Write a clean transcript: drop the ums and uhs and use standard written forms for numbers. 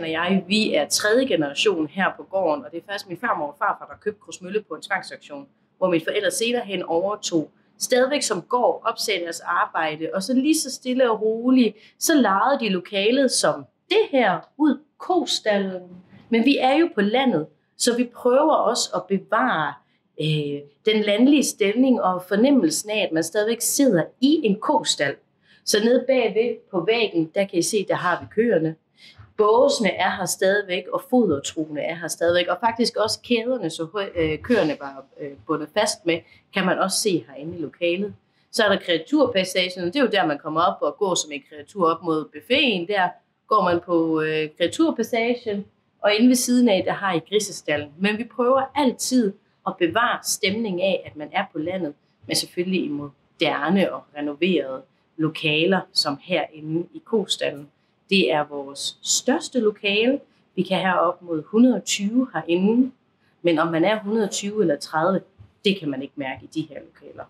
og jeg, vi er tredje generation her på gården, og det er faktisk min farmor og farfar, der købte Krusmølle på en tvangsauktion, hvor mine forældre senere hen overtog. Stadigvæk som gård opsagde deres arbejde, og så lige så stille og roligt, så lejede de lokalet som det her ud, kostallen. Men vi er jo på landet, så vi prøver også at bevare den landlige stemning og fornemmelsen af, at man stadigvæk sidder i en kostal. Så nede bagved på væggen, der kan I se, der har vi køerne. Båsene er her stadigvæk, og fodertruene er her stadigvæk, og faktisk også kæderne, så køerne var bundet fast med, kan man også se herinde i lokalet. Så er der kreaturpassagen, det er jo der, man kommer op og går som en kreatur op mod buffeten. Der går man på kreaturpassagen, og inde ved siden af, der har I grisestallen. Men vi prøver altid at bevare stemningen af, at man er på landet, men selvfølgelig i moderne og renoverede lokaler, som herinde i kostallen. Det er vores største lokale. Vi kan have op mod 120 herinde, men om man er 120 eller 30, det kan man ikke mærke i de her lokaler.